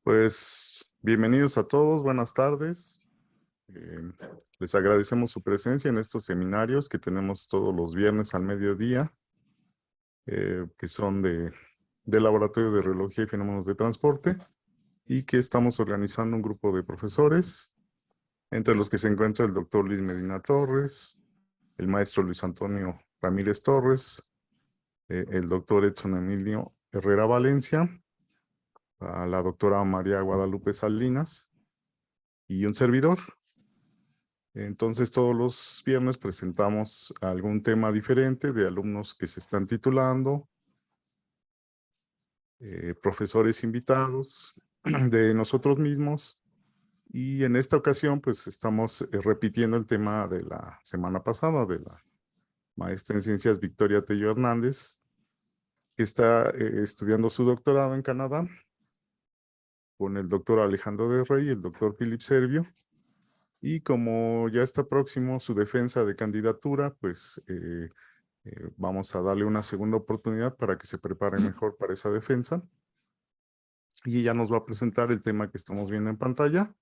Pues bienvenidos a todos, buenas tardes. Les agradecemos su presencia en estos seminarios que tenemos todos los viernes al mediodía, que son del Laboratorio de Radiología y Fenómenos de Transporte, y que estamos organizando un grupo de profesores, entre los que se encuentra el doctor Luis Medina Torres, el maestro Luis Antonio Ramírez Torres, el doctor Edson Emilio Herrera Valencia, a la doctora María Guadalupe Salinas y un servidor. Entonces todos los viernes presentamos algún tema diferente de alumnos que se están titulando, profesores invitados de nosotros mismos, y en esta ocasión pues estamos repitiendo el tema de la semana pasada de la maestra en ciencias Victoria Tello Hernández, que está estudiando su doctorado en Canadá con el doctor Alejandro de Rey y el doctor Philip Servio. Y como ya está próximo su defensa de candidatura, pues vamos a darle una segunda oportunidad para que se prepare mejor para esa defensa. Y ella nos va a presentar el tema que estamos viendo en pantalla.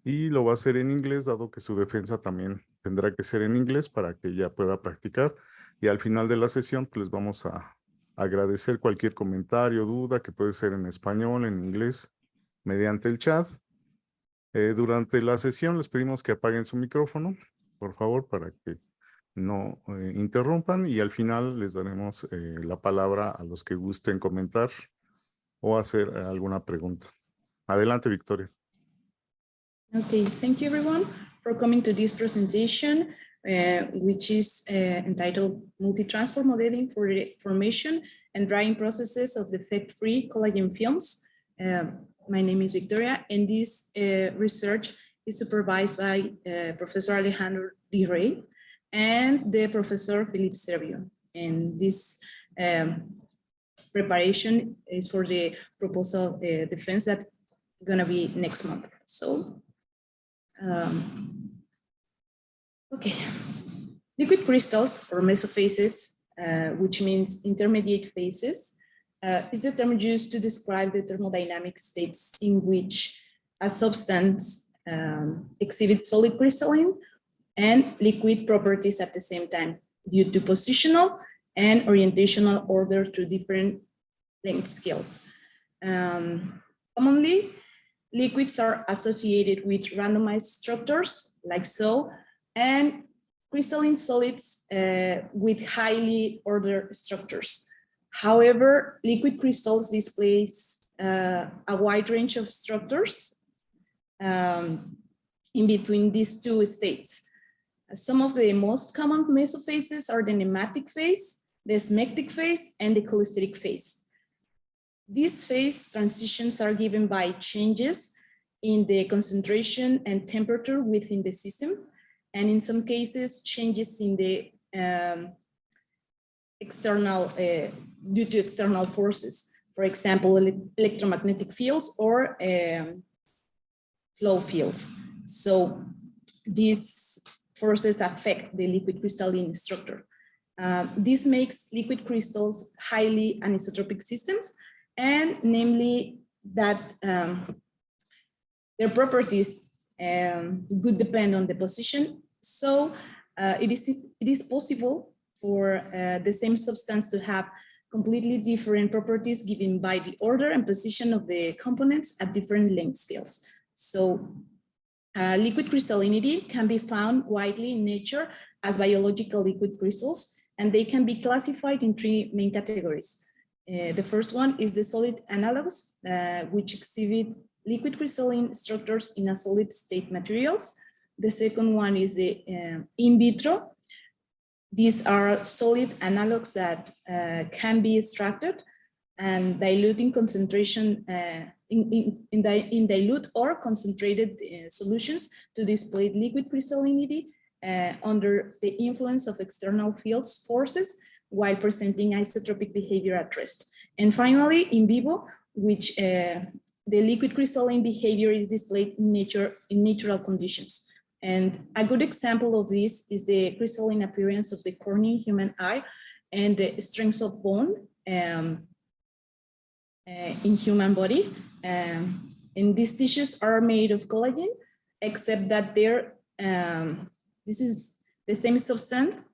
Y lo va a hacer en inglés, dado que su defensa también tendrá que ser en inglés para que ella pueda practicar. Y al final de la sesión, pues les vamos a agradecer cualquier comentario, duda, que puede ser en español, en inglés, mediante el chat. Durante la sesión les pedimos que apaguen su micrófono, por favor, para que no interrumpan, y al final les daremos la palabra a los que gusten comentar o hacer alguna pregunta. Adelante, Victoria. Okay, thank you everyone for coming to this presentation, which is entitled Multi-Transport Modeling for the Formation and Drying Processes of Defect-Free Collagen Films. My name is Victoria, and this research is supervised by Professor Alejandro Di Rey and the Professor Philip Servio. And this preparation is for the proposal defense that's gonna be next month. So, okay. Liquid crystals or mesophases, which means intermediate phases, is the term used to describe the thermodynamic states in which a substance exhibits solid crystalline and liquid properties at the same time due to positional and orientational order to different length scales. Commonly, liquids are associated with randomized structures like so, and crystalline solids with highly ordered structures. However, liquid crystals displays a wide range of structures in between these two states. Some of the most common mesophases are the nematic phase, the smectic phase, and the cholesteric phase. These phase transitions are given by changes in the concentration and temperature within the system, and in some cases, changes in the external, due to external forces, for example, electromagnetic fields or flow fields. So these forces affect the liquid crystalline structure. This makes liquid crystals highly anisotropic systems, and namely that their properties would depend on the position. So it is possible for the same substance to have completely different properties given by the order and position of the components at different length scales. So liquid crystallinity can be found widely in nature as biological liquid crystals, and they can be classified in three main categories. The first one is the solid analogs, which exhibit liquid crystalline structures in a solid state materials. The second one is the in vitro. These are solid analogs that can be extracted and dilute in concentration in dilute or concentrated solutions to display liquid crystallinity under the influence of external fields forces while presenting isotropic behavior at rest. And finally, in vivo, which the liquid crystalline behavior is displayed in nature in natural conditions. And a good example of this is the crystalline appearance of the corneal human eye and the strength of bone in human body. And these tissues are made of collagen, except that this is the same substance.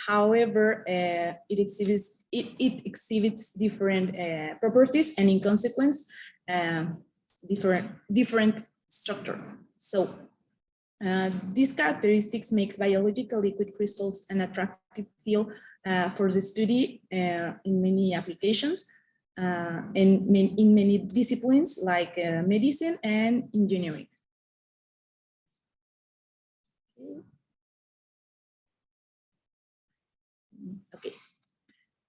However, it exhibits different properties, and in consequence, different structure. So these characteristics makes biological liquid crystals an attractive field for the study in many applications and in many disciplines like medicine and engineering.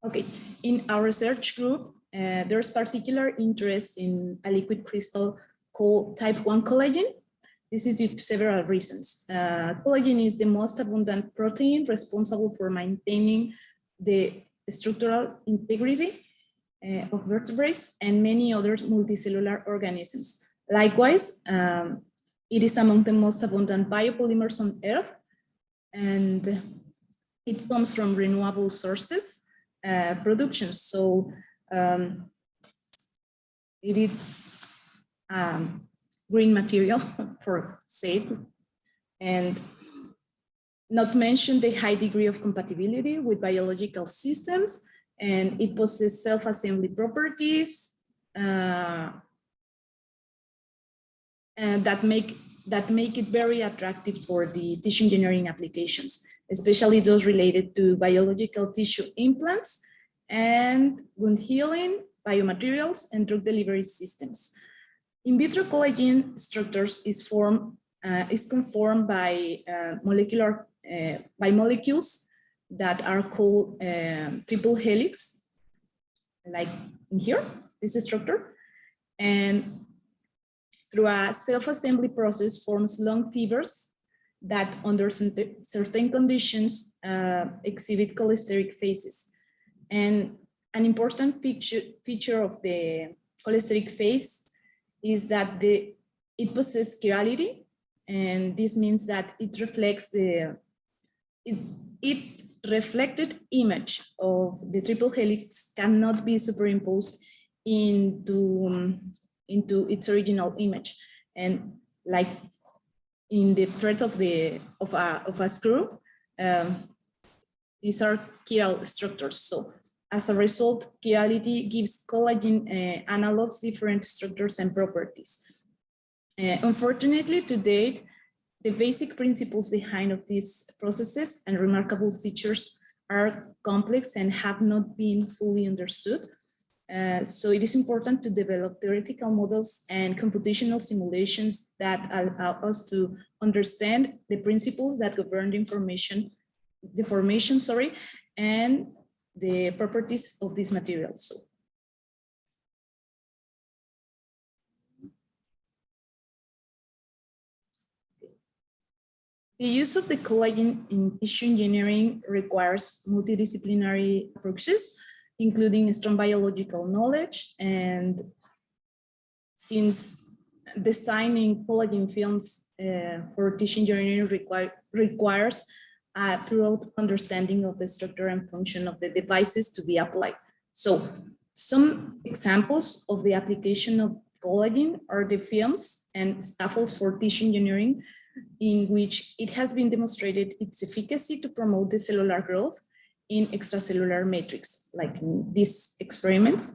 Okay. In our research group, there's particular interest in a liquid crystal called type 1 collagen. This is due to several reasons. Collagen is the most abundant protein responsible for maintaining the structural integrity of vertebrates and many other multicellular organisms. Likewise, it is among the most abundant biopolymers on Earth, and it comes from renewable sources production. So it is green material for safe, and not mention the high degree of compatibility with biological systems, and it possesses self-assembly properties and that make it very attractive for the tissue engineering applications, especially those related to biological tissue implants and wound healing, biomaterials, and drug delivery systems. In vitro collagen structures is conformed by molecules that are called triple helix, like in here, this structure, and through a self-assembly process forms long fibers that under certain conditions exhibit cholesteric phases. And an important feature of the cholesteric phase is that it possesses chirality, and this means that it reflects the reflected image of the triple helix cannot be superimposed into its original image. And like in the thread of a screw, these are chiral structures. So as a result, chirality gives collagen analogs different structures and properties. Unfortunately, to date, the basic principles behind of these processes and remarkable features are complex and have not been fully understood. So it is important to develop theoretical models and computational simulations that allow us to understand the principles that govern the formation, and the properties of these materials. So, the use of the collagen in tissue engineering requires multidisciplinary approaches, including strong biological knowledge. And since designing collagen films for tissue engineering requires a thorough understanding of the structure and function of the devices to be applied. So some examples of the application of collagen are the films and scaffolds for tissue engineering, in which it has been demonstrated its efficacy to promote the cellular growth in extracellular matrix, like in this experiment.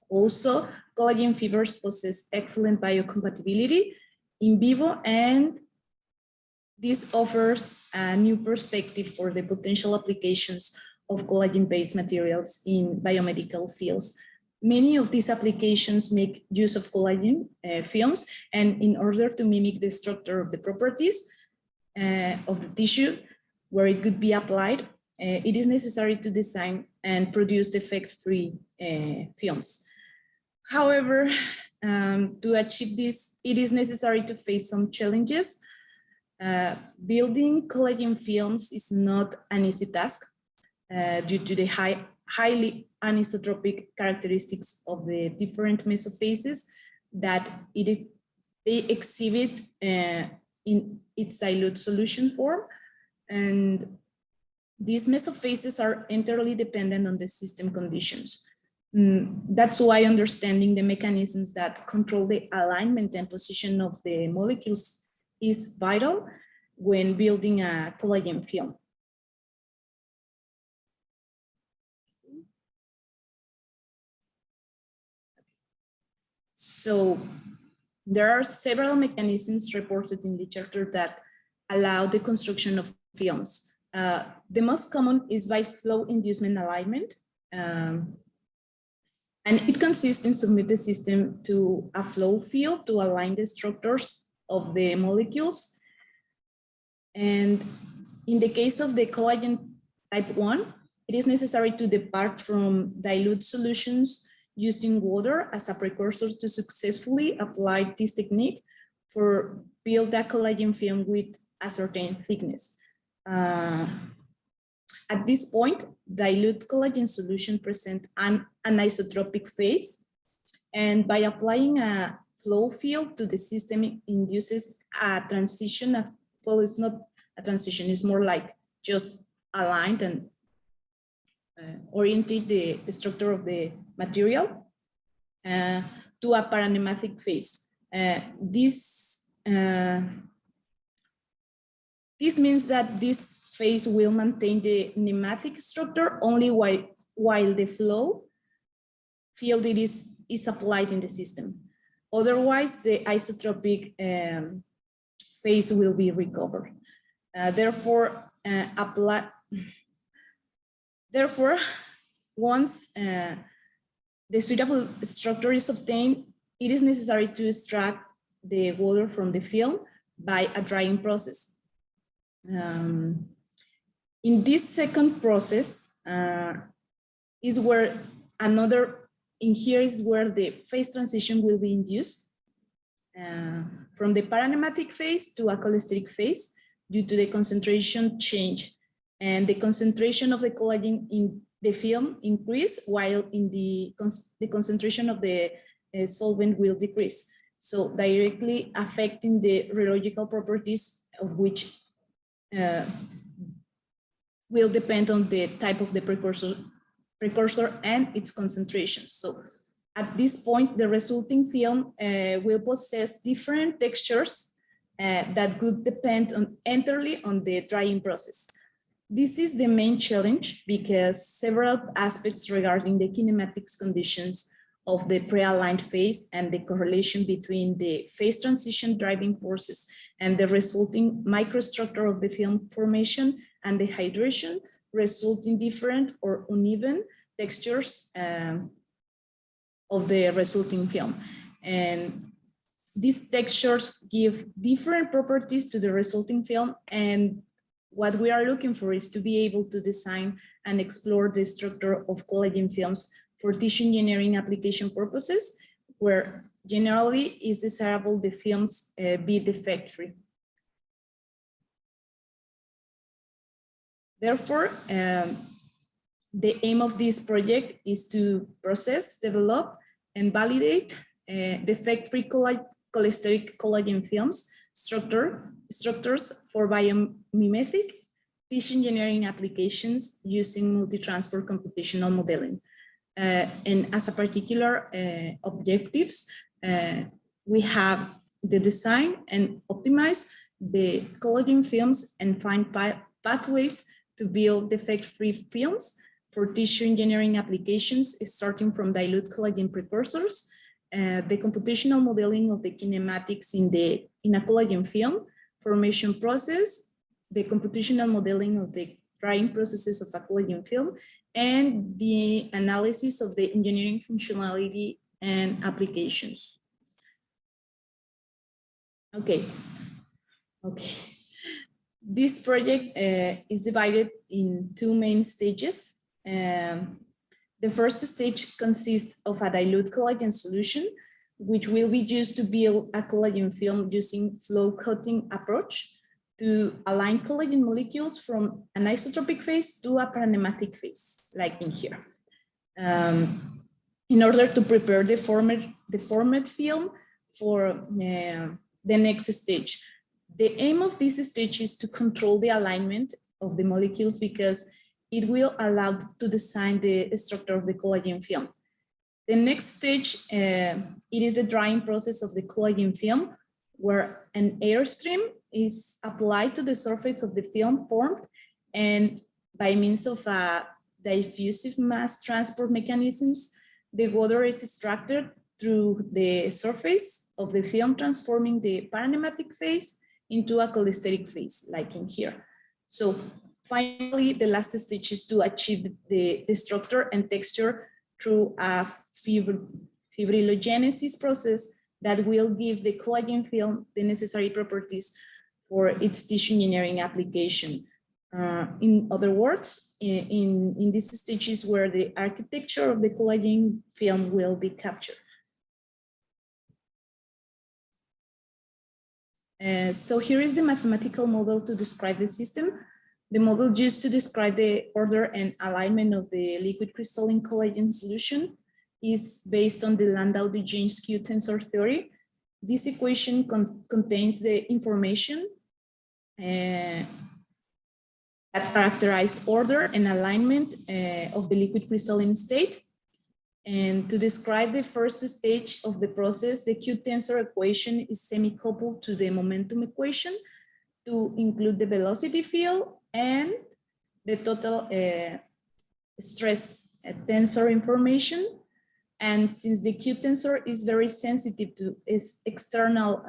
Also, collagen fibers possess excellent biocompatibility in vivo, and this offers a new perspective for the potential applications of collagen-based materials in biomedical fields. Many of these applications make use of collagen films, and in order to mimic the structure of the properties of the tissue where it could be applied, it is necessary to design and produce defect-free films. However, to achieve this, it is necessary to face some challenges. Building collagen films is not an easy task due to the highly anisotropic characteristics of the different mesophases that they exhibit in its dilute solution form. And these mesophases are entirely dependent on the system conditions. That's why understanding the mechanisms that control the alignment and position of the molecules is vital when building a collagen film. So there are several mechanisms reported in literature that allow the construction of films. The most common is by flow inducement alignment. And it consists in submit the system to a flow field to align the structures of the molecules. And in the case of the collagen type 1, it is necessary to depart from dilute solutions using water as a precursor to successfully apply this technique for build a collagen film with a certain thickness. At this point, dilute collagen solution present an anisotropic phase, and by applying a flow field to the system, it induces a transition. A flow is not a transition, it's more like just aligned and orientate the structure of the material to a paranemmatic phase. This means that this phase will maintain the nematic structure only while the flow field is applied in the system. Otherwise, the isotropic phase will be recovered. Therefore, once the suitable structure is obtained, it is necessary to extract the water from the film by a drying process. In this second process is where here is where the phase transition will be induced from the paranemmatic phase to a cholesteric phase due to the concentration change, and the concentration of the collagen in the film increase while in the concentration of the solvent will decrease. So directly affecting the rheological properties of which will depend on the type of the precursor and its concentration. So at this point, the resulting film will possess different textures that could depend entirely on the drying process. This is the main challenge because several aspects regarding the kinematics conditions of the pre-aligned phase and the correlation between the phase transition driving forces and the resulting microstructure of the film formation and the hydration result in different or uneven textures of the resulting film. And these textures give different properties to the resulting film, and what we are looking for is to be able to design and explore the structure of collagen films for tissue engineering application purposes, where generally is desirable the films be defect-free. Therefore, the aim of this project is to process, develop, and validate defect-free cholesteric collagen films structures for biomimetic tissue engineering applications using multi-transport computational modeling. And as a particular objectives, we have the design and optimize the collagen films and find pathways to build defect-free films for tissue engineering applications, starting from dilute collagen precursors, the computational modeling of the kinematics in a collagen film formation process, the computational modeling of the drying processes of a collagen film, and the analysis of the engineering functionality and applications. Okay. This project is divided in two main stages. The first stage consists of a dilute collagen solution, which will be used to build a collagen film using flow coating approach to align collagen molecules from an isotropic phase to a paranemmatic phase, like in here. In order to prepare the formed film for the next stage. The aim of this stage is to control the alignment of the molecules because it will allow to design the structure of the collagen film. The next stage, it is the drying process of the collagen film, where an airstream is applied to the surface of the film formed, and by means of diffusive mass transport mechanisms, the water is extracted through the surface of the film, transforming the paranematic phase into a cholesteric phase, like in here. So finally, the last stage is to achieve the structure and texture through a fibrinogenesis process that will give the collagen film the necessary properties for its tissue engineering application. In other words, in these stages where the architecture of the collagen film will be captured. So here is the mathematical model to describe the system. The model used to describe the order and alignment of the liquid crystalline collagen solution is based on the Landau-Digen's Q-tensor theory. This equation contains the information that characterize order and alignment of the liquid crystalline state. And to describe the first stage of the process, the Q-tensor equation is semi-coupled to the momentum equation to include the velocity field and the total stress tensor information. And since the Q-tensor is very sensitive to its external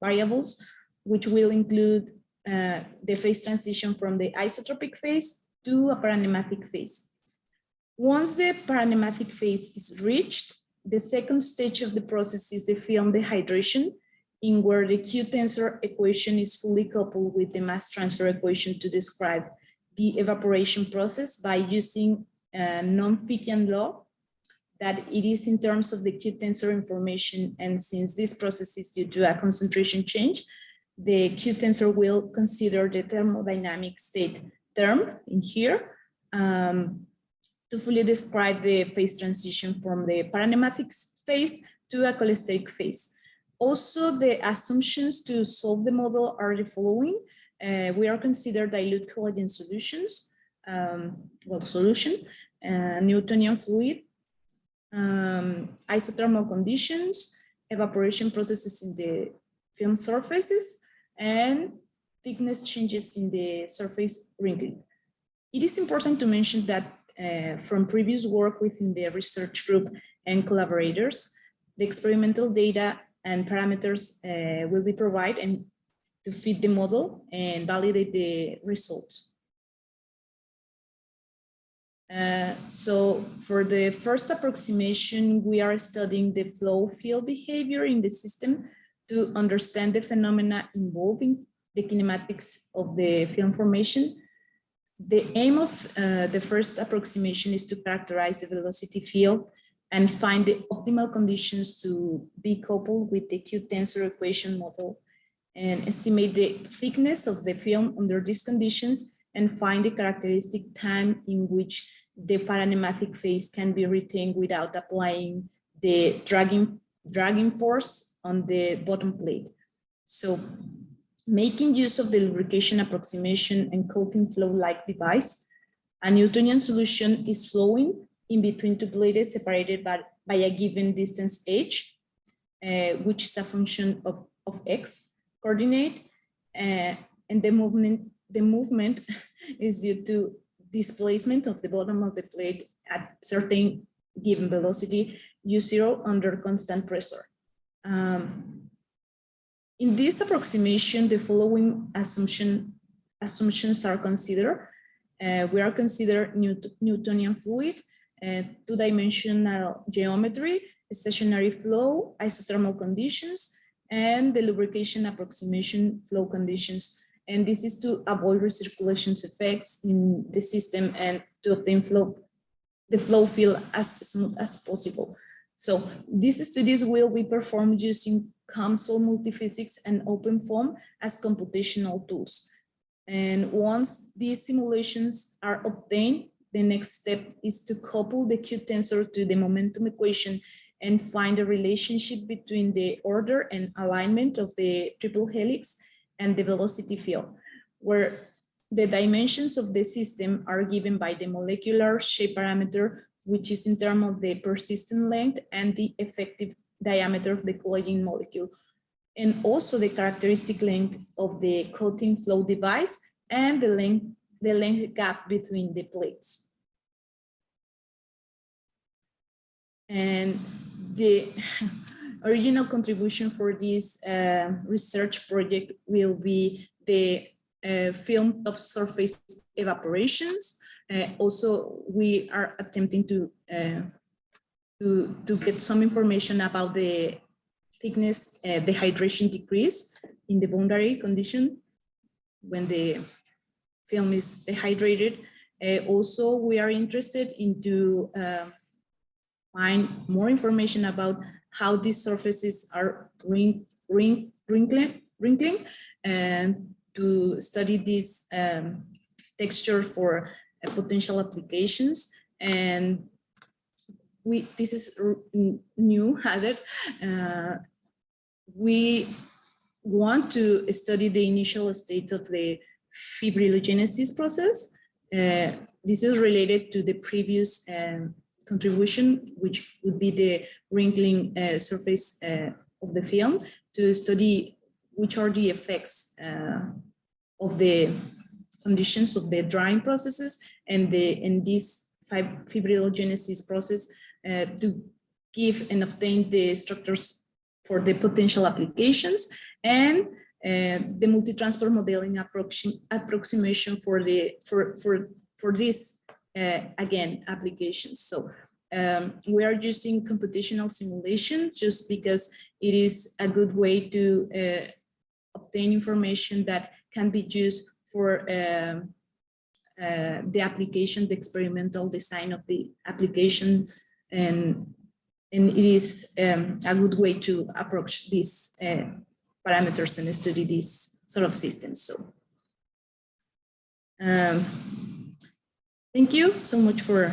variables, which will include the phase transition from the isotropic phase to a paranemmatic phase. Once the paranemmatic phase is reached, the second stage of the process is the film dehydration, in where the Q-tensor equation is fully coupled with the mass transfer equation to describe the evaporation process by using a non-Fickian law, that it is in terms of the Q-tensor information, and since this process is due to a concentration change, the Q-tensor will consider the thermodynamic state term in here to fully describe the phase transition from the paranemmatic phase to a cholesteric phase. Also, the assumptions to solve the model are the following. We are considered dilute collagen solutions, Newtonian fluid, isothermal conditions, evaporation processes in the film surfaces, and thickness changes in the surface wrinkling. It is important to mention that from previous work within the research group and collaborators, the experimental data and parameters will be provided and to fit the model and validate the results. So for the first approximation, we are studying the flow field behavior in the system to understand the phenomena involving the kinematics of the film formation. The aim of the first approximation is to characterize the velocity field and find the optimal conditions to be coupled with the Q-tensor equation model and estimate the thickness of the film under these conditions and find the characteristic time in which the paranemmatic phase can be retained without applying the dragging force on the bottom plate. So making use of the lubrication approximation and coating flow-like device, a Newtonian solution is flowing in between two plates separated by a given distance h, which is a function of x coordinate, and the movement is due to displacement of the bottom of the plate at certain given velocity u0 under constant pressure. In this approximation, the following assumptions are considered. We are considered Newtonian fluid, two-dimensional geometry, stationary flow, isothermal conditions, and the lubrication approximation flow conditions. And this is to avoid recirculation effects in the system and to obtain the flow field as smooth as possible. So these studies will be performed using COMSOL multiphysics and OpenFOAM as computational tools. And once these simulations are obtained, the next step is to couple the Q-tensor to the momentum equation and find a relationship between the order and alignment of the triple helix and the velocity field, where the dimensions of the system are given by the molecular shape parameter which is in terms of the persistent length and the effective diameter of the collagen molecule, and also the characteristic length of the coating flow device and the length gap between the plates. And the original contribution for this research project will be the film top surface evaporations. Also, we are attempting to get some information about the thickness, the hydration decrease in the boundary condition when the film is dehydrated. Also, we are interested into find more information about how these surfaces are wrinkling, and to study this texture for potential applications. And this is new, Heather. We want to study the initial state of the fibrillogenesis process. This is related to the previous contribution, which would be the wrinkling surface of the film, to study which are the effects of the conditions of the drying processes and this fibrillogenesis process to give and obtain the structures for the potential applications, and the multi-transport modeling approximation for this again applications. So we are using computational simulation just because it is a good way to obtain information that can be used for the application, the experimental design of the application, and it is a good way to approach these parameters and study these sort of systems. So thank you so much for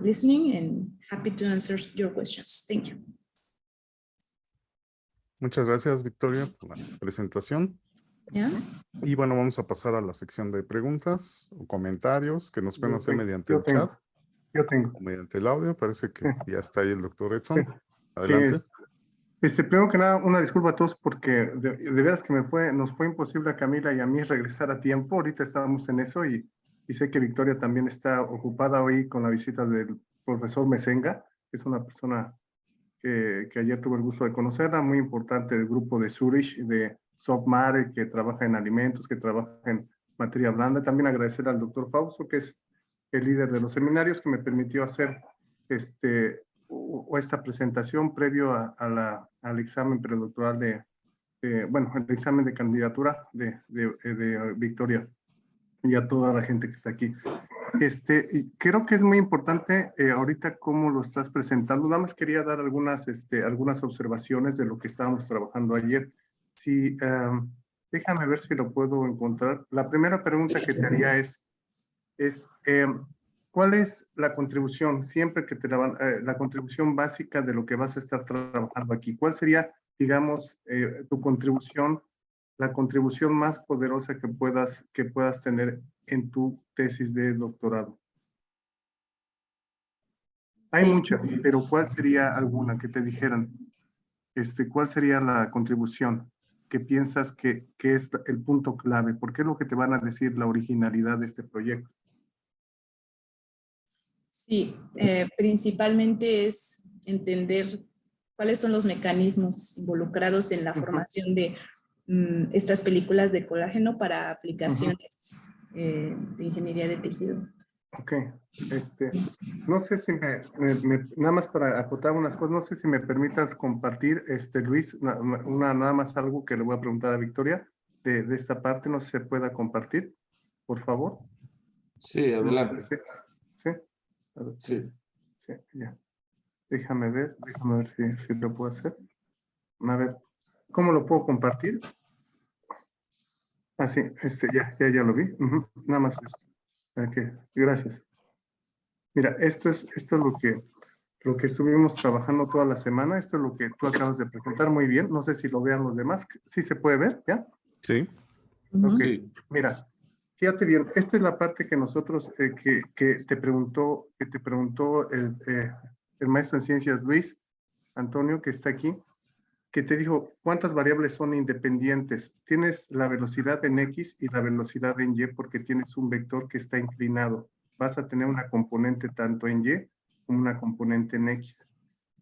listening, and happy to answer your questions. Thank you. Muchas gracias, Victoria, por la presentación. Yeah. Y bueno, vamos a pasar a la sección de preguntas o comentarios que nos pueden hacer mediante el chat. Yo tengo. O mediante el audio. Parece que ya está ahí el doctor Edson. Sí. Adelante. Sí, primero que nada, una disculpa a todos porque de veras que nos fue imposible a Camila y a mí regresar a tiempo. Ahorita estábamos en eso y sé que Victoria también está ocupada hoy con la visita del profesor Mesenga, que es una persona que ayer tuve el gusto de conocerla, muy importante del grupo de Zurich, de Softmare, que trabaja en alimentos, que trabaja en materia blanda. También agradecer al doctor Fausto, que es el líder de los seminarios, que me permitió hacer esta presentación previo al examen predoctoral bueno, el examen de candidatura de Victoria, y a toda la gente que está aquí. Y creo que es muy importante ahorita cómo lo estás presentando. Nada más quería dar algunas observaciones de lo que estábamos trabajando ayer. Sí, déjame ver si lo puedo encontrar. La primera pregunta que te haría es ¿cuál es la contribución, siempre que la contribución básica de lo que vas a estar trabajando aquí? ¿Cuál sería, digamos, tu contribución, la contribución más poderosa que puedas tener en tu tesis de doctorado? Hay muchas, pero ¿cuál sería alguna que te dijeran? ¿Cuál sería la contribución que piensas que es el punto clave? ¿Por qué es lo que te van a decir la originalidad de este proyecto? Sí, principalmente es entender cuáles son los mecanismos involucrados en la formación de estas películas de colágeno para aplicaciones de ingeniería de tejido. Ok, no sé si nada más para acotar unas cosas, no sé si me permitas compartir, Luis, nada más algo que le voy a preguntar a Victoria de esta parte, no sé si se pueda compartir, por favor. Sí, adelante. ¿Sí? Sí. Sí, ya. Déjame ver si lo puedo hacer. A ver, ¿cómo lo puedo compartir? Ah, sí, ya lo vi. Nada más esto. Ok, gracias. Mira, esto es lo que estuvimos trabajando toda la semana. Esto es lo que tú acabas de presentar muy bien. No sé si lo vean los demás. ¿Sí se puede ver? ¿Ya? Sí. Ok, Sí. mira, Fíjate bien, esta es la parte que nosotros, que te preguntó el maestro en ciencias Luis Antonio, que está aquí, que te dijo cuántas variables son independientes. Tienes la velocidad en X y la velocidad en Y porque tienes un vector que está inclinado. Vas a tener una componente tanto en Y como una componente en X.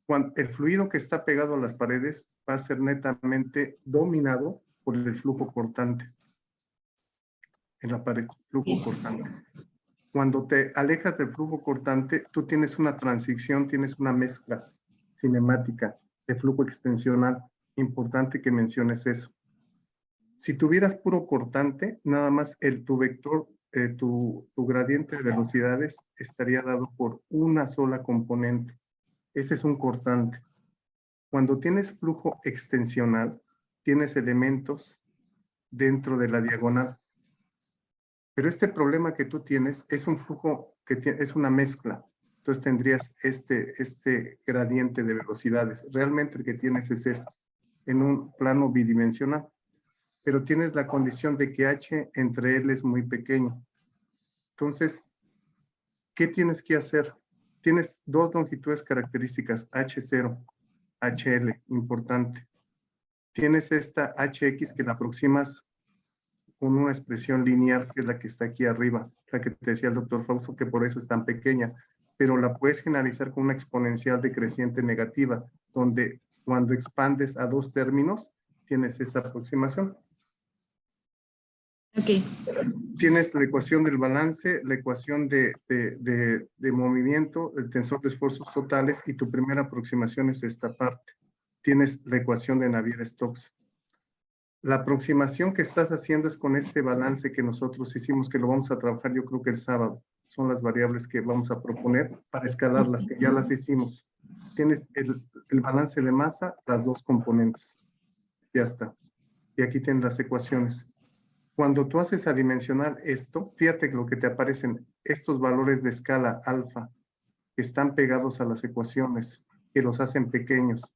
Cuando el fluido que está pegado a las paredes va a ser netamente dominado por el flujo cortante en la pared, flujo cortante. Cuando te alejas del flujo cortante, tú tienes una transición, tienes una mezcla cinemática de flujo extensional. Importante que menciones eso. Si tuvieras puro cortante, nada más tu vector, tu gradiente de velocidades estaría dado por una sola componente. Ese es un cortante. Cuando tienes flujo extensional, tienes elementos dentro de la diagonal. Pero este problema que tú tienes es un flujo que es una mezcla. Entonces tendrías este gradiente de velocidades. Realmente el que tienes es este, en un plano bidimensional. Pero tienes la condición de que H entre L es muy pequeño. Entonces, ¿qué tienes que hacer? Tienes dos longitudes características, H0, HL, importante. Tienes esta HX que la aproximas con una expresión lineal, que es la que está aquí arriba, la que te decía el doctor Fausto, que por eso es tan pequeña, pero la puedes generalizar con una exponencial decreciente negativa, donde cuando expandes a dos términos, tienes esa aproximación. Ok. Tienes la ecuación del balance, la ecuación de movimiento, el tensor de esfuerzos totales, y tu primera aproximación es esta parte. Tienes la ecuación de Navier-Stokes. La aproximación que estás haciendo es con este balance que nosotros hicimos, que lo vamos a trabajar yo creo que el sábado. Son las variables que vamos a proponer para escalarlas, que ya las hicimos. Tienes el balance de masa, las dos componentes. Ya está. Y aquí tienes las ecuaciones. Cuando tú haces adimensionar esto, fíjate que lo que te aparecen, estos valores de escala alfa, que están pegados a las ecuaciones, que los hacen pequeños.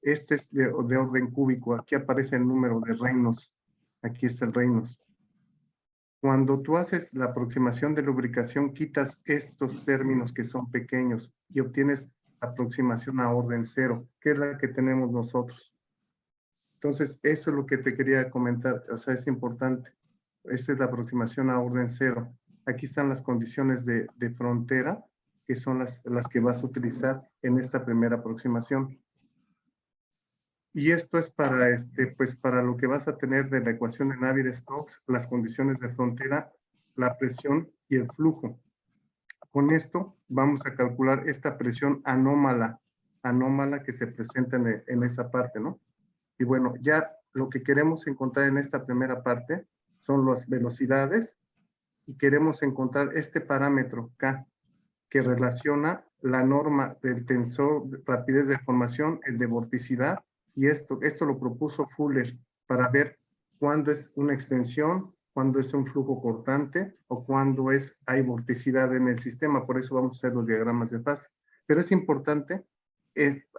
Este es de orden cúbico. Aquí aparece el número de Reynolds. Aquí está el Reynolds. Cuando tú haces la aproximación de lubricación, quitas estos términos que son pequeños y obtienes aproximación a orden cero, que es la que tenemos nosotros. Entonces, eso es lo que te quería comentar. O sea, es importante. Esta es la aproximación a orden cero. Aquí están las condiciones de frontera, que son las que vas a utilizar en esta primera aproximación. Y esto es para, pues para lo que vas a tener de la ecuación de Navier-Stokes, las condiciones de frontera, la presión y el flujo. Con esto vamos a calcular esta presión anómala que se presenta en esa parte, ¿no? Y bueno, ya lo que queremos encontrar en esta primera parte son las velocidades y queremos encontrar este parámetro K que relaciona la norma del tensor de rapidez de formación, el de vorticidad, y esto lo propuso Fuller para ver cuándo es una extensión, cuándo es un flujo cortante o cuándo hay vorticidad en el sistema. Por eso vamos a hacer los diagramas de fase. Pero es importante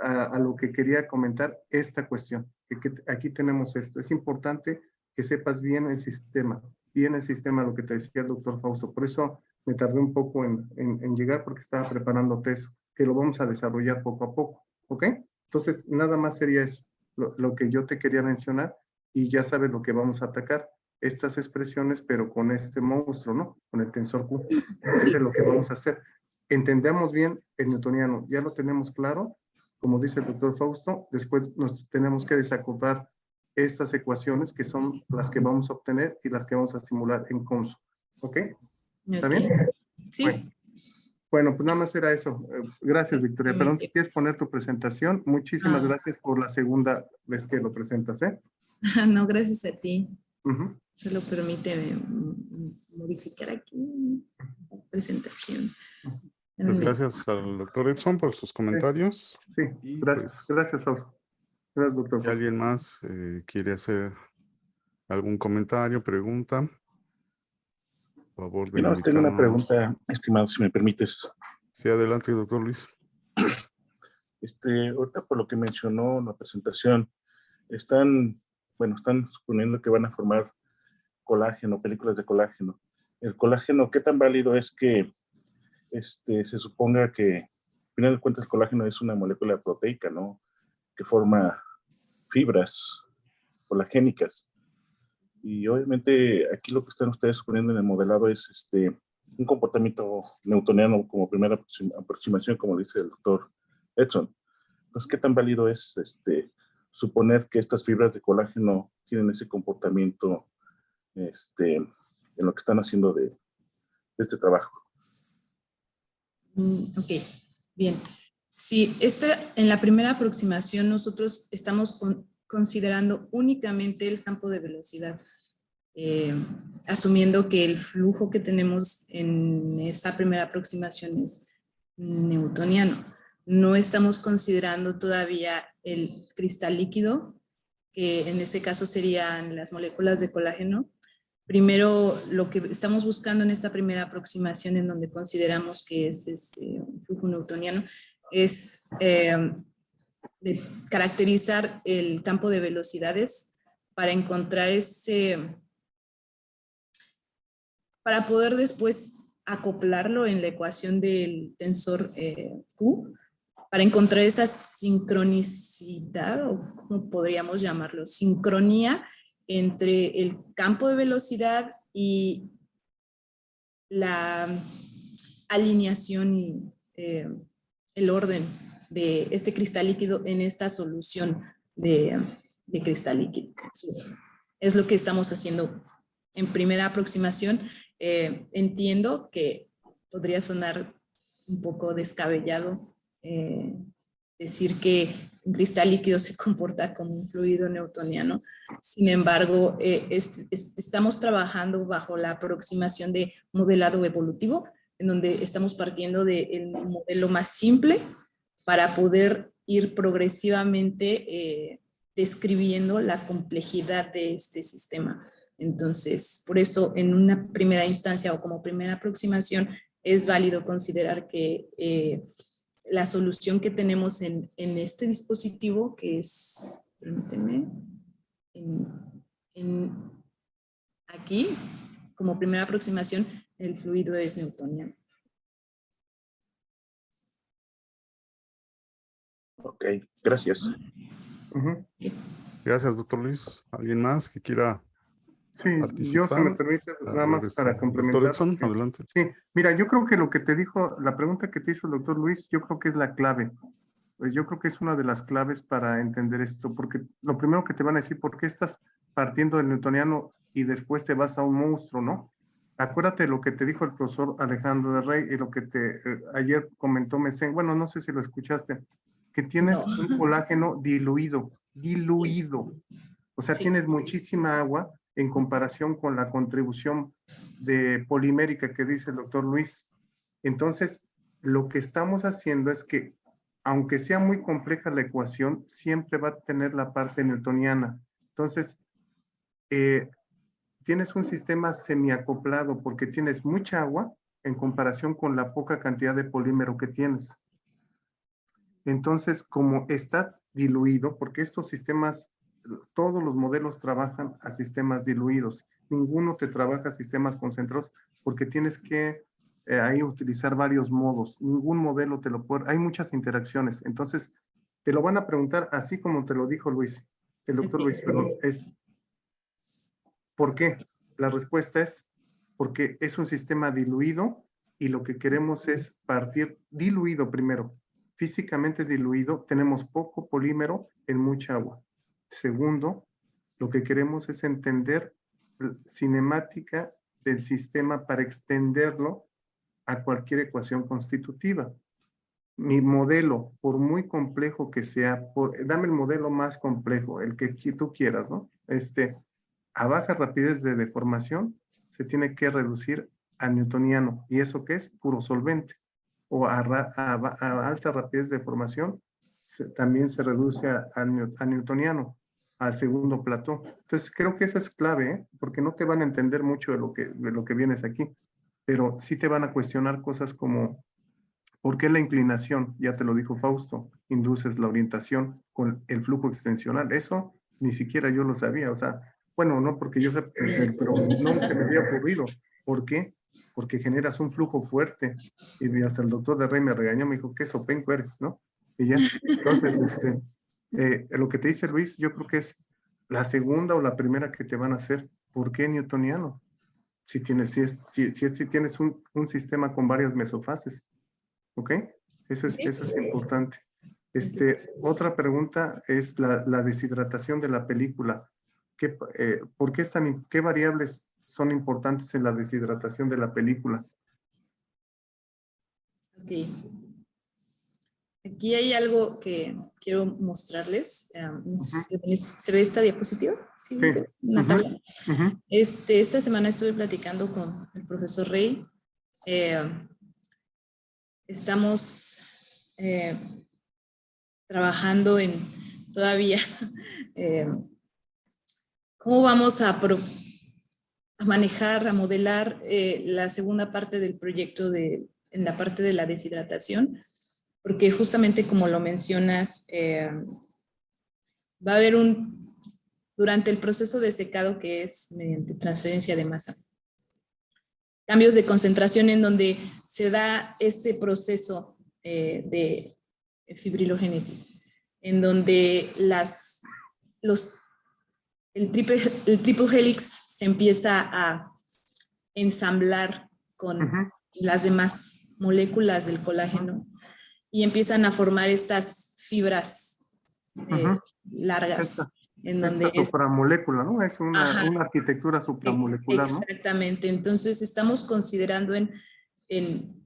a lo que quería comentar esta cuestión, que aquí tenemos esto. Es importante que sepas bien el sistema, lo que te decía el doctor Fausto. Por eso me tardé un poco en llegar porque estaba preparando eso, que lo vamos a desarrollar poco a poco, ¿ok? Entonces, nada más sería eso, lo que yo te quería mencionar, y ya sabes lo que vamos a atacar, estas expresiones, pero con este monstruo, ¿no? Con el tensor Q. Eso es lo que vamos a hacer. Entendamos bien el newtoniano, ya lo tenemos claro, como dice el doctor Fausto, después nos tenemos que desacoplar estas ecuaciones que son las que vamos a obtener y las que vamos a simular en CONSO, ¿ok? ¿Está bien? Sí. Bueno, pues nada más era eso. Gracias, Victoria. Perdón, si quieres poner tu presentación. Muchísimas gracias por la segunda vez que lo presentas, ¿eh? No, gracias a ti. Uh-huh. Solo permíteme modificar aquí la presentación. Pues gracias al doctor Edson por sus comentarios. Sí, y gracias. Pues, gracias, Fausto. Gracias, doctor. si alguien más quiere hacer algún comentario, pregunta, por favor de Yo no tengo una indicarnos. pregunta, estimado, si me permites. Sí, adelante, doctor Luis. Ahorita por lo que mencionó en la presentación, están suponiendo que van a formar colágeno, películas de colágeno. el colágeno, ¿qué tan válido es que se suponga que, al final de cuentas, el colágeno es una molécula proteica, ¿no? Que forma fibras colagénicas. Y obviamente aquí lo que están ustedes suponiendo en el modelado es un comportamiento newtoniano como primera aproximación, como dice el doctor Edson. Entonces, ¿qué tan válido es suponer que estas fibras de colágeno tienen ese comportamiento en lo que están haciendo de este trabajo? Ok, bien. Sí, en la primera aproximación nosotros estamos considerando únicamente el campo de velocidad, asumiendo que el flujo que tenemos en esta primera aproximación es newtoniano. No estamos considerando todavía el cristal líquido, que en este caso serían las moléculas de colágeno. Primero, lo que estamos buscando en esta primera aproximación, en donde consideramos que es un flujo newtoniano, es de caracterizar el campo de velocidades para encontrar para poder después acoplarlo en la ecuación del tensor Q, para encontrar esa sincronicidad, o como podríamos llamarlo, sincronía entre el campo de velocidad y la alineación y el orden de este cristal líquido en esta solución de cristal líquido. Es lo que estamos haciendo en primera aproximación. Entiendo que podría sonar un poco descabellado decir que un cristal líquido se comporta como un fluido newtoniano. Sin embargo, estamos trabajando bajo la aproximación de modelado evolutivo, en donde estamos partiendo del modelo más simple para poder ir progresivamente describiendo la complejidad de este sistema. Entonces, por eso en una primera instancia o como primera aproximación es válido considerar que la solución que tenemos en este dispositivo, que es, permíteme, aquí, como primera aproximación, el fluido es newtoniano. Ok, gracias. Gracias, doctor Luis. ¿Alguien más que quiera Sí, yo, si me permite, nada más para complementar. Doctor Edson, adelante. Sí, mira, yo creo que lo que te dijo, la pregunta que te hizo el doctor Luis, yo creo que es la clave. Pues yo creo que es una de las claves para entender esto, porque lo primero que te van a decir, ¿por qué estás partiendo del newtoniano y después te vas a un monstruo, no? Acuérdate de lo que te dijo el profesor Alejandro de Rey y lo que ayer comentó Mesén, bueno, no sé si lo escuchaste, que tienes un colágeno diluido. O sea, tienes muchísima agua en comparación con la contribución de polimérica que dice el doctor Luis. Entonces, lo que estamos haciendo es que, aunque sea muy compleja la ecuación, siempre va a tener la parte newtoniana. Entonces, tienes un sistema semiacoplado porque tienes mucha agua en comparación con la poca cantidad de polímero que tienes. Entonces, como está diluido, porque estos sistemas, todos los modelos trabajan a sistemas diluidos. Ninguno te trabaja a sistemas concentrados porque tienes que ahí utilizar varios modos. Ningún modelo te lo puede, hay muchas interacciones. Entonces, te lo van a preguntar así como te lo dijo Luis, el doctor Luis, perdón, es ¿por qué? La respuesta es porque es un sistema diluido y lo que queremos es partir diluido primero. Físicamente es diluido, tenemos poco polímero en mucha agua. Segundo, lo que queremos es entender cinemática del sistema para extenderlo a cualquier ecuación constitutiva. Mi modelo, por muy complejo que sea, dame el modelo más complejo, el que tú quieras, ¿no? A baja rapidez de deformación se tiene que reducir a newtoniano. ¿Y eso qué es? Puro solvente. O a alta rapidez de deformación también se reduce a newtoniano, al segundo plató. Entonces creo que esa es clave, porque no te van a entender mucho de lo que vienes aquí, pero sí te van a cuestionar cosas como ¿por qué la inclinación? Ya te lo dijo Fausto, induces la orientación con el flujo extensional. Eso ni siquiera yo lo sabía, o sea, bueno, no porque yo sé, pero no se me había ocurrido. ¿Por qué? porque generas un flujo fuerte. Y hasta el doctor de Rey me regañó, me dijo, ¿qué sopenco eres, no? Y ya, entonces, lo que te dice Luis, yo creo que es la segunda o la primera que te van a hacer. ¿Por qué newtoniano? Si tienes un sistema con varias mesofases, ¿ok? Eso es importante. Otra pregunta es la deshidratación de la película. ¿Qué variables son importantes en la deshidratación de la película? Ok. Aquí hay algo que quiero mostrarles. ¿Se ve esta diapositiva? Sí. Una tabla. Esta semana estuve platicando con el profesor Rey. Estamos trabajando en todavía cómo vamos a manejar, a modelar la segunda parte del proyecto en la parte de la deshidratación, porque justamente como lo mencionas, va a haber durante el proceso de secado, que es mediante transferencia de masa, cambios de concentración en donde se da este proceso de fibrilogénesis, en donde el triple helix se empieza a ensamblar con las demás moléculas del colágeno y empiezan a formar estas fibras largas. Esta supramolécula, ¿no? Es una arquitectura supramolecular, ¿no? Exactamente. Entonces estamos considerando en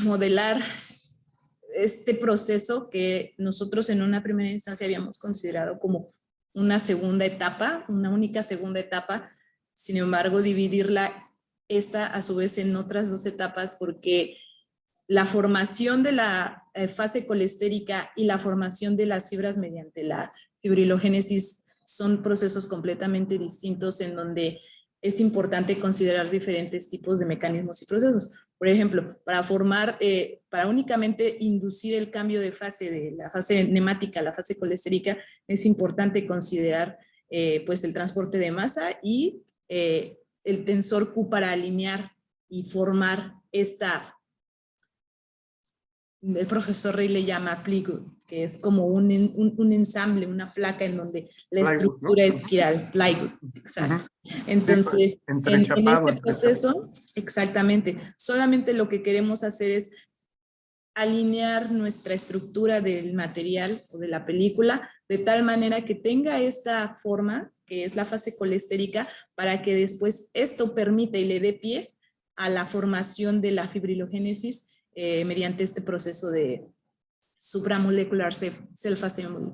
modelar este proceso que nosotros en una primera instancia habíamos considerado como una segunda etapa, una única segunda etapa. Sin embargo, dividirla a su vez en otras dos etapas, porque la formación de la fase colestérica y la formación de las fibras mediante la fibrilogénesis son procesos completamente distintos, en donde es importante considerar diferentes tipos de mecanismos y procesos. Por ejemplo, para únicamente inducir el cambio de fase de la fase nemática a la fase colestérica, es importante considerar pues el transporte de masa y el tensor Q para alinear y formar el profesor Rey le llama plywood, que es como un ensamble, una placa en donde la estructura es espiral, plywood, exacto. Entonces, en este proceso, exactamente, solamente lo que queremos hacer es alinear nuestra estructura del material o de la película de tal manera que tenga esta forma, que es la fase colestérica, para que después esto permita y le dé pie a la formación de la fibrilogénesis mediante este proceso de supramolecular self-assembly.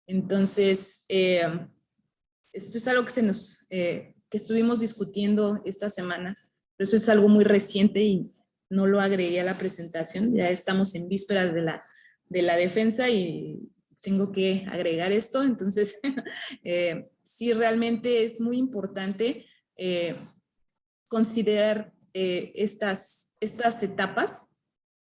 Entonces, esto es algo que estuvimos discutiendo esta semana, pero eso es algo muy reciente y no lo agregué a la presentación. Ya estamos en vísperas de la defensa y tengo que agregar esto. Entonces, sí, realmente es muy importante considerar estas etapas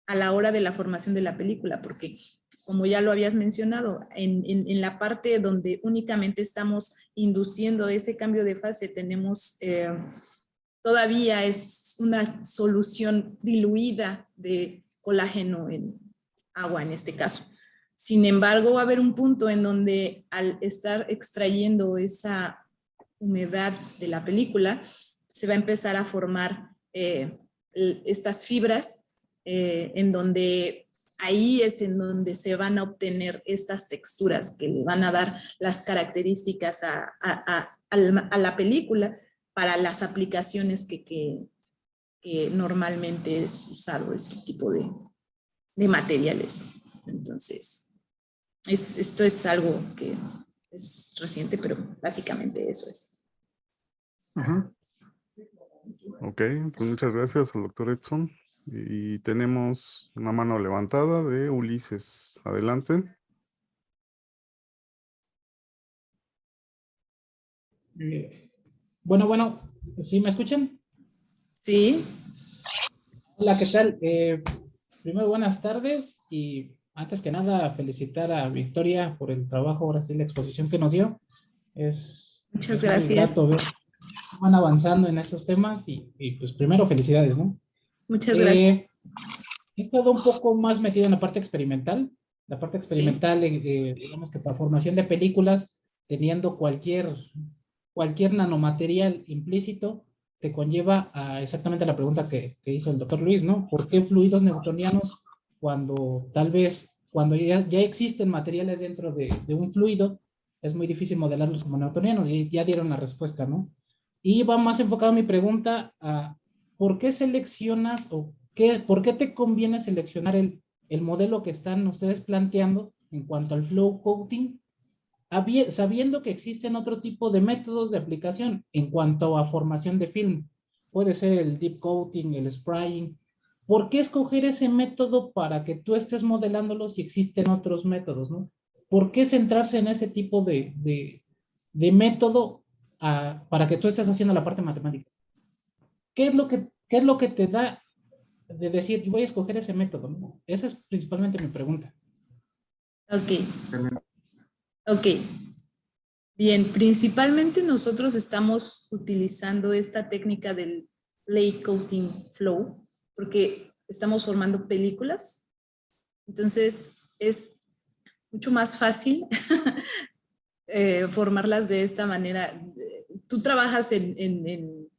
a la hora de la formación de la película, porque como ya lo habías mencionado, en la parte donde únicamente estamos induciendo ese cambio de fase, tenemos todavía es una solución diluida de colágeno en agua en este caso. Sin embargo, va a haber un punto en donde al estar extrayendo esa humedad de la película, se va a empezar a formar estas fibras en donde ahí es en donde se van a obtener estas texturas que le van a dar las características a la película para las aplicaciones que normalmente es usado este tipo de materiales. Entonces, esto es algo que es reciente, pero básicamente eso es. Ok, pues muchas gracias al doctor Edson. Y tenemos una mano levantada de Ulises. Adelante. Bueno, ¿sí me escuchan? Sí. Hola, ¿qué tal? Primero, buenas tardes y antes que nada felicitar a Victoria por el trabajo, ahora sí la exposición que nos dio. Muchas gracias. Grato van avanzando en esos temas y pues primero felicidades, ¿no? Muchas gracias. He estado un poco más metido en la parte experimental. La parte experimental, digamos que para formación de películas, teniendo cualquier nanomaterial implícito, te conlleva a exactamente la pregunta que hizo el doctor Luis, ¿no? ¿Por qué fluidos newtonianos cuando tal vez, cuando ya existen materiales dentro de un fluido, es muy difícil modelarlos como newtonianos? Y ya dieron la respuesta, ¿no? Y va más enfocado mi pregunta a ¿por qué seleccionas o por qué te conviene seleccionar el modelo que están ustedes planteando en cuanto al flow coating, sabiendo que existen otro tipo de métodos de aplicación en cuanto a formación de film? Puede ser el deep coating, el spraying. ¿Por qué escoger ese método para que tú estés modelándolo si existen otros métodos, ¿no? ¿Por qué centrarse en ese tipo de método para que tú estés haciendo la parte matemática? ¿Qué es lo que te da de decir, voy a escoger ese método, ¿no? Esa es principalmente mi pregunta. Ok. Bien, principalmente nosotros estamos utilizando esta técnica del play coating flow porque estamos formando películas. Entonces es mucho más fácil formarlas de esta manera. Tú trabajas en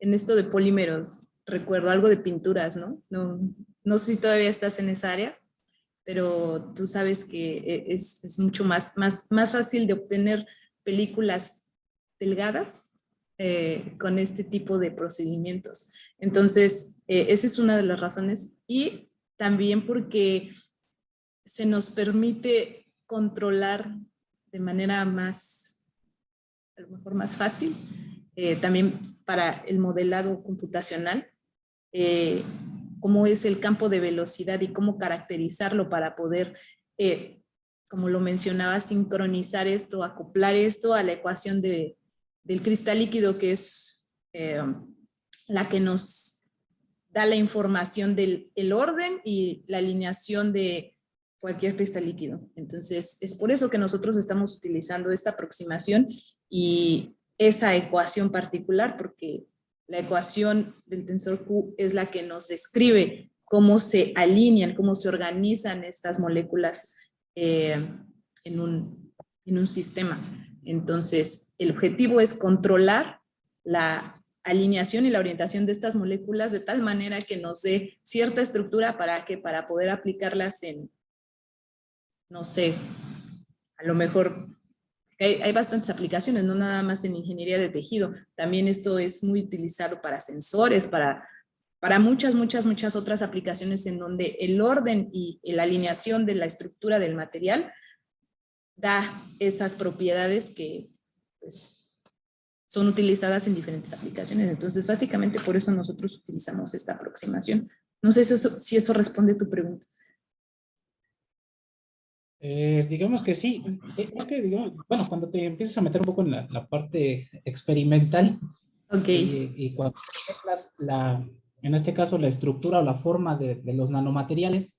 esto de polímeros, recuerdo algo de pinturas, ¿no? No sé si todavía estás en esa área, pero tú sabes que es mucho más fácil de obtener películas delgadas con este tipo de procedimientos. Entonces, esa es una de las razones. Y también porque se nos permite controlar de manera más, a lo mejor más fácil, también para el modelado computacional, cómo es el campo de velocidad y cómo caracterizarlo para poder, como lo mencionaba, sincronizar esto, acoplar esto a la ecuación del cristal líquido, que es la que nos da la información del orden y la alineación de cualquier cristal líquido. Entonces, es por eso que nosotros estamos utilizando esta aproximación y esa ecuación particular, porque la ecuación del tensor Q es la que nos describe cómo se alinean, cómo se organizan estas moléculas en un sistema. Entonces, el objetivo es controlar la alineación y la orientación de estas moléculas de tal manera que nos dé cierta estructura para poder aplicarlas en, no sé, a lo mejor hay bastantes aplicaciones, no nada más en ingeniería de tejido. También esto es muy utilizado para sensores, para muchas otras aplicaciones en donde el orden y la alineación de la estructura del material da esas propiedades que pues, son utilizadas en diferentes aplicaciones. Entonces, básicamente por eso nosotros utilizamos esta aproximación. No sé si eso responde a tu pregunta. Digamos que sí. Es que, digamos, bueno, cuando te empiezas a meter un poco en la parte experimental, y cuando en este caso la estructura o la forma de los nanomateriales,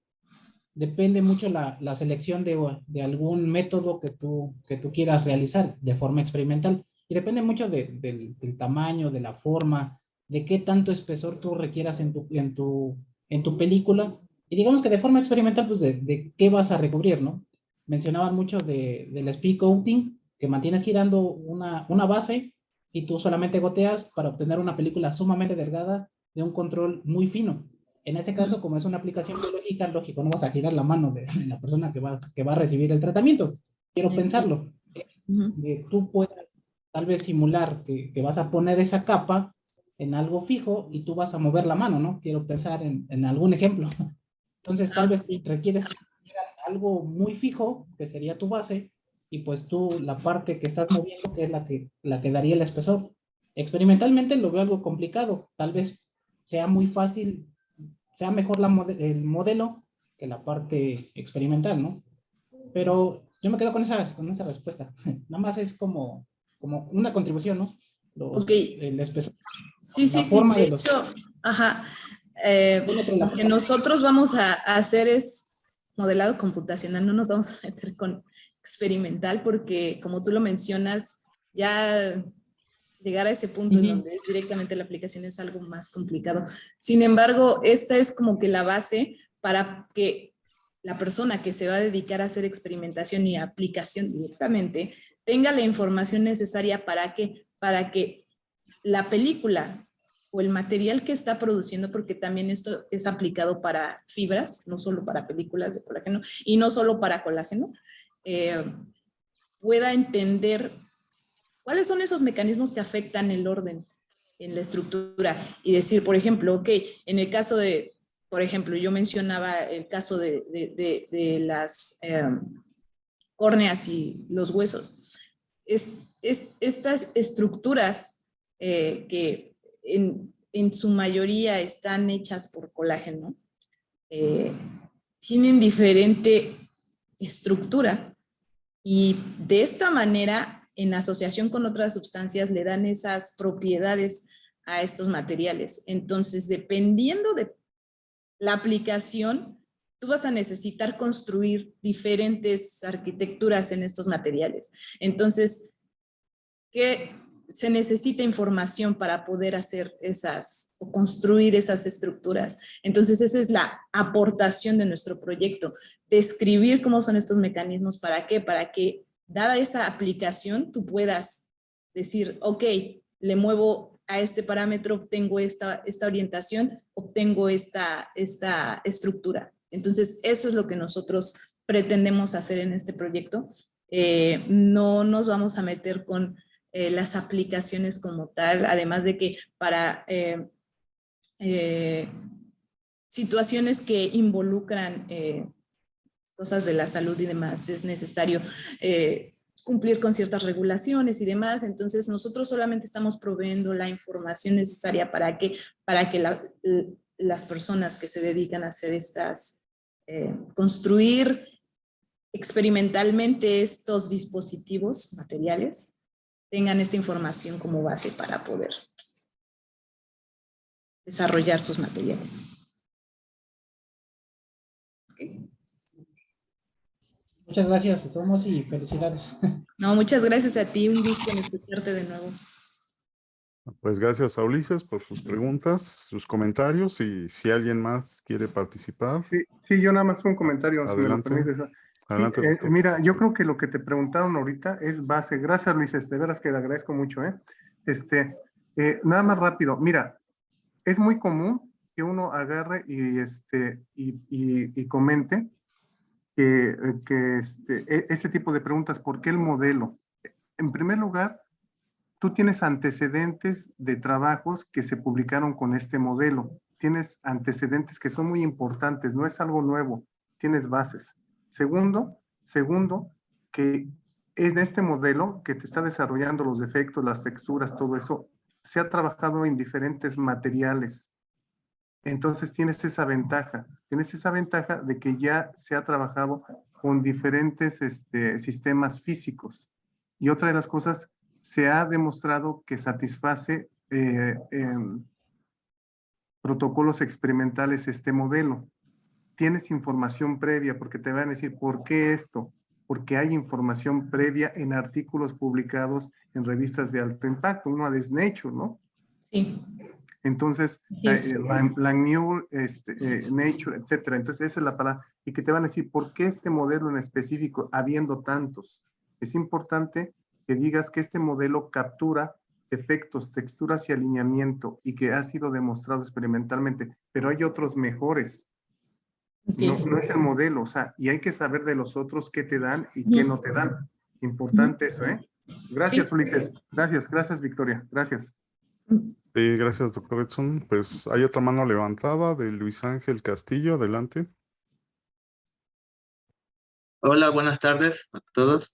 depende mucho la selección de algún método que tú quieras realizar de forma experimental. Y depende mucho del tamaño, de la forma, de qué tanto espesor tú requieras en tu película. Y digamos que de forma experimental, pues de qué vas a recubrir, ¿no? Mencionaban mucho del speed coating, que mantienes girando una base y tú solamente goteas para obtener una película sumamente delgada de un control muy fino. En este caso, como es una aplicación biológica, lógico, no vas a girar la mano de la persona que va a recibir el tratamiento. Quiero pensarlo. Tú puedas tal vez simular que vas a poner esa capa en algo fijo y tú vas a mover la mano, ¿no? Quiero pensar en algún ejemplo. Entonces, tal vez requieres algo muy fijo, que sería tu base, y pues tú la parte que estás moviendo, que es la que daría el espesor. Experimentalmente lo veo algo complicado. Tal vez sea muy fácil, sea mejor el modelo que la parte experimental, ¿no? Pero yo me quedo con esa respuesta. Nada más es como una contribución, ¿no? El espesor. Sí, la forma de los... hecho, ajá. Lo que nosotros vamos a hacer es modelado computacional, no nos vamos a meter con experimental porque, como tú lo mencionas, ya llegar a ese punto en Ujú. donde es directamente la aplicación es algo más complicado. Sin embargo, esta es como que la base para que la persona que se va a dedicar a hacer experimentación y aplicación directamente tenga la información necesaria para que la película o el material que está produciendo, porque también esto es aplicado para fibras, no solo para películas de colágeno y no solo para colágeno, pueda entender cuáles son esos mecanismos que afectan el orden en la estructura y decir, por ejemplo, ok, en el caso de, por ejemplo, yo mencionaba el caso de las córneas y los huesos. Estas estructuras que en su mayoría están hechas por colágeno, tienen diferente estructura y de esta manera, en asociación con otras sustancias, le dan esas propiedades a estos materiales. Entonces, dependiendo de la aplicación, tú vas a necesitar construir diferentes arquitecturas en estos materiales. Entonces, ¿qué se necesita información para poder hacer esas o construir esas estructuras? Entonces, esa es la aportación de nuestro proyecto, describir cómo son estos mecanismos, ¿para qué? Para que, dada esa aplicación, tú puedas decir, ok, le muevo a este parámetro, obtengo esta orientación, obtengo esta estructura. Entonces, eso es lo que nosotros pretendemos hacer en este proyecto. No nos vamos a meter con las aplicaciones como tal, además de que para situaciones que involucran cosas de la salud y demás, es necesario cumplir con ciertas regulaciones y demás. Entonces, nosotros solamente estamos proveyendo la información necesaria para que las personas que se dedican a hacer construir experimentalmente estos dispositivos materiales, tengan esta información como base para poder desarrollar sus materiales. Okay. Muchas gracias a todos y felicidades. No, muchas gracias a ti, un gusto en escucharte de nuevo. Pues gracias a Ulises por sus preguntas, sus comentarios y si alguien más quiere participar. Sí, yo nada más un comentario, si me lo Adelante. permites. Adelante, Sí, doctor. mira, yo creo que lo que te preguntaron ahorita es base. Gracias, Luis, de veras que le agradezco mucho, ¿eh? Nada más rápido, mira, es muy común que uno agarre y comente que ese tipo de preguntas, ¿por qué el modelo? En primer lugar, tú tienes antecedentes de trabajos que se publicaron con este modelo. Tienes antecedentes que son muy importantes, no es algo nuevo, tienes bases. Segundo, que en este modelo que te está desarrollando los defectos, las texturas, todo eso, se ha trabajado en diferentes materiales. Entonces tienes esa ventaja de que ya se ha trabajado con diferentes sistemas físicos. Y otra de las cosas, se ha demostrado que satisface protocolos experimentales este modelo. Tienes información previa, porque te van a decir, ¿por qué esto? Porque hay información previa en artículos publicados en revistas de alto impacto, uno de Nature, ¿no? Sí. Entonces, Langmuir, Nature, etcétera. Entonces, esa es la palabra. Y que te van a decir, ¿por qué este modelo en específico, habiendo tantos? Es importante que digas que este modelo captura efectos, texturas y alineamiento y que ha sido demostrado experimentalmente, pero hay otros mejores. Okay. No es el modelo, o sea, y hay que saber de los otros qué te dan y qué no te dan. Importante eso, ¿eh? Gracias, sí. Ulises. Gracias, Victoria. Gracias. Sí, gracias, doctor Edson. Pues hay otra mano levantada de Luis Ángel Castillo. Adelante. Hola, buenas tardes a todos.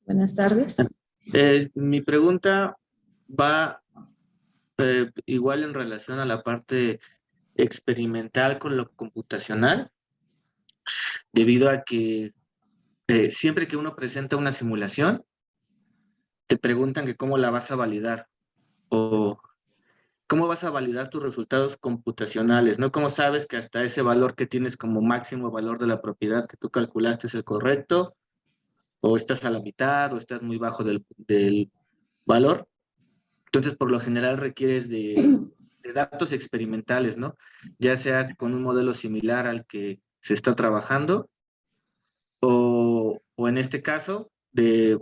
Buenas tardes. Mi pregunta va igual en relación a la parte experimental con lo computacional, debido a que siempre que uno presenta una simulación, te preguntan que cómo la vas a validar o cómo vas a validar tus resultados computacionales, ¿no? ¿Cómo sabes que hasta ese valor que tienes como máximo valor de la propiedad que tú calculaste es el correcto? ¿O estás a la mitad o estás muy bajo del valor? Entonces, por lo general requieres de datos experimentales, ¿no? Ya sea con un modelo similar al que se está trabajando o en este caso, de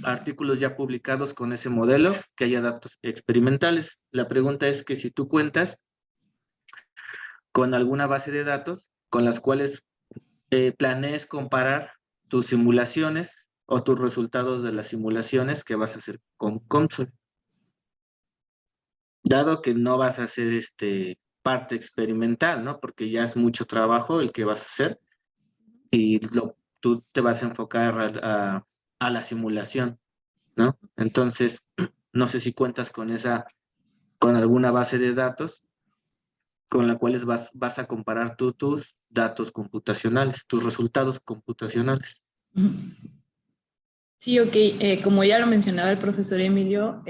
artículos ya publicados con ese modelo, que haya datos experimentales. La pregunta es que si tú cuentas con alguna base de datos con las cuales planees comparar tus simulaciones o tus resultados de las simulaciones que vas a hacer con COMSOL. Dado que no vas a hacer parte experimental, ¿no? Porque ya es mucho trabajo el que vas a hacer y tú te vas a enfocar a la simulación, ¿no? Entonces, no sé si cuentas con alguna base de datos con la cuales vas a comparar tus datos computacionales, tus resultados computacionales. Sí, ok. Como ya lo mencionaba el profesor Emilio,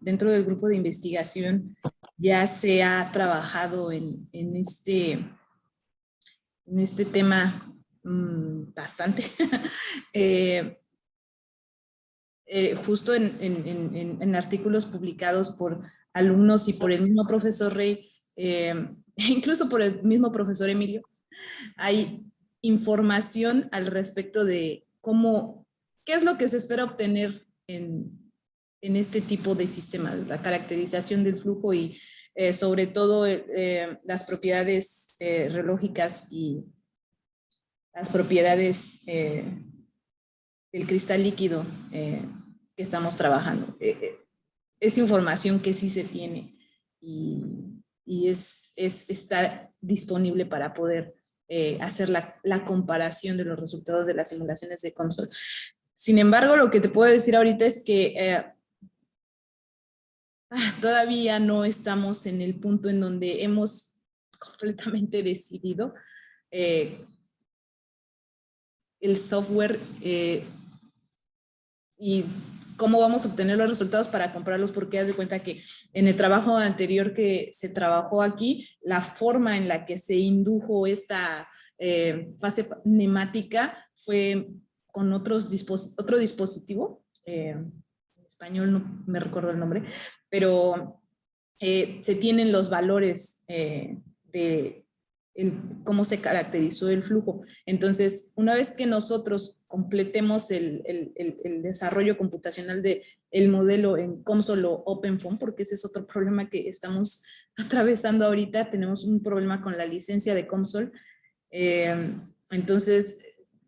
dentro del grupo de investigación ya se ha trabajado en este tema bastante. Justo en artículos publicados por alumnos y por el mismo profesor Rey, incluso por el mismo profesor Emilio, hay información al respecto de qué es lo que se espera obtener en este tipo de sistemas, la caracterización del flujo y sobre todo las propiedades relógicas y las propiedades del cristal líquido que estamos trabajando. Es información que sí se tiene y está disponible para poder hacer la comparación de los resultados de las simulaciones de COMSOL. Sin embargo, lo que te puedo decir ahorita es que todavía no estamos en el punto en donde hemos completamente decidido el software y cómo vamos a obtener los resultados para comprarlos, porque haz de cuenta que en el trabajo anterior que se trabajó aquí, la forma en la que se indujo esta fase nemática fue con otro dispositivo, en español no me recuerdo el nombre, pero se tienen los valores de cómo se caracterizó el flujo. Entonces, una vez que nosotros completemos el desarrollo computacional del modelo en COMSOL o OpenFOAM, porque ese es otro problema que estamos atravesando ahorita, tenemos un problema con la licencia de COMSOL. Entonces,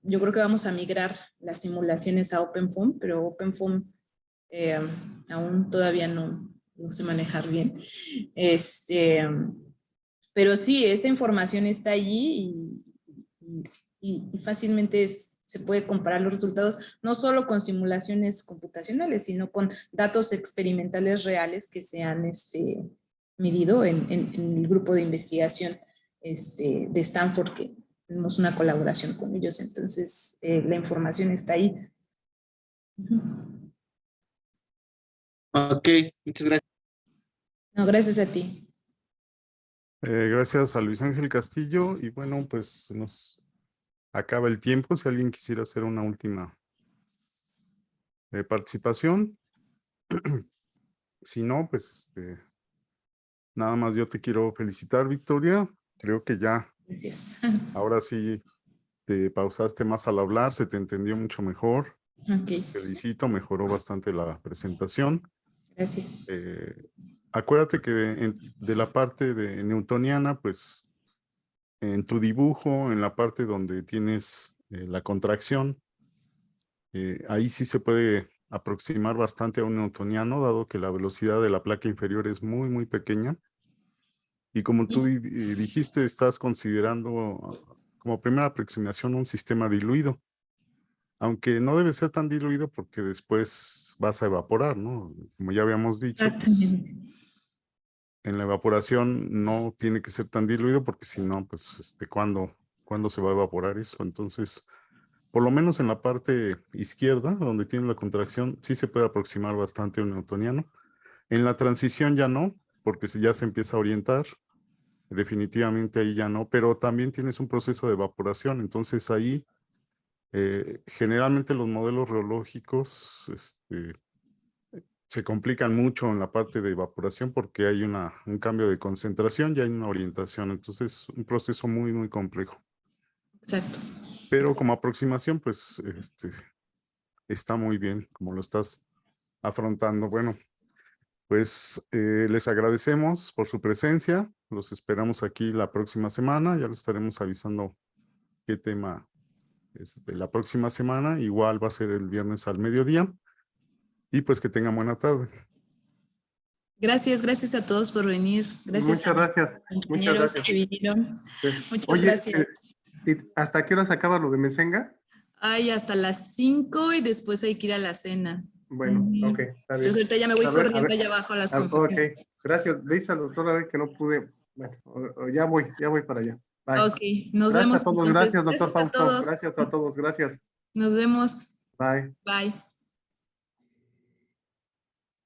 yo creo que vamos a migrar las simulaciones a OpenFOAM, pero OpenFOAM aún todavía no sé manejar bien. Pero sí, esa información está allí y fácilmente se puede comparar los resultados, no solo con simulaciones computacionales, sino con datos experimentales reales que se han medido en el grupo de investigación de Stanford, que tenemos una colaboración con ellos. Entonces, la información está ahí. Ok, muchas gracias. No, gracias a ti. Gracias a Luis Ángel Castillo. Y bueno, pues nos acaba el tiempo. Si alguien quisiera hacer una última participación. Si no, pues nada más yo te quiero felicitar, Victoria. Creo que ya, Gracias. ahora sí te pausaste más al hablar, se te entendió mucho mejor. Ok. Felicito, mejoró bastante la presentación. Gracias. Acuérdate que de la parte de newtoniana, pues en tu dibujo, en la parte donde tienes la contracción, ahí sí se puede aproximar bastante a un newtoniano, dado que la velocidad de la placa inferior es muy, muy pequeña. Y como tú dijiste, estás considerando como primera aproximación un sistema diluido. Aunque no debe ser tan diluido porque después vas a evaporar, ¿no? Como ya habíamos dicho, pues en la evaporación no tiene que ser tan diluido porque si no, pues ¿cuándo se va a evaporar eso? Entonces, por lo menos en la parte izquierda, donde tiene la contracción, sí se puede aproximar bastante a un newtoniano. En la transición ya no, porque ya se empieza a orientar. Definitivamente ahí ya no, pero también tienes un proceso de evaporación. Entonces ahí, generalmente los modelos reológicos se complican mucho en la parte de evaporación porque hay un cambio de concentración y hay una orientación. Entonces, un proceso muy, muy complejo. Exacto. Pero como aproximación, pues, está muy bien como lo estás afrontando. Bueno, pues les agradecemos por su presencia. Los esperamos aquí la próxima semana. Ya lo estaremos avisando qué tema es de la próxima semana. Igual va a ser el viernes al mediodía. Y pues que tengan buena tarde. Gracias a todos por venir. Gracias Muchas gracias. a los compañeros que vinieron. Sí. Muchas Oye, gracias. ¿y hasta qué hora se acaba lo de Mesenga? Ay, hasta las 5 y después hay que ir a la cena. Bueno, Ujú. ok, está bien. Entonces ahorita ya me voy A ver, corriendo allá abajo a las Ok, conferencias. gracias. Le dice al doctor a ver que no pude. Bueno, ya voy para allá. Bye. Ok, nos Gracias vemos. a todos. Entonces, Gracias, doctor gracias a Fausto. todos. Gracias a todos. Gracias. Nos vemos. Bye. Bye.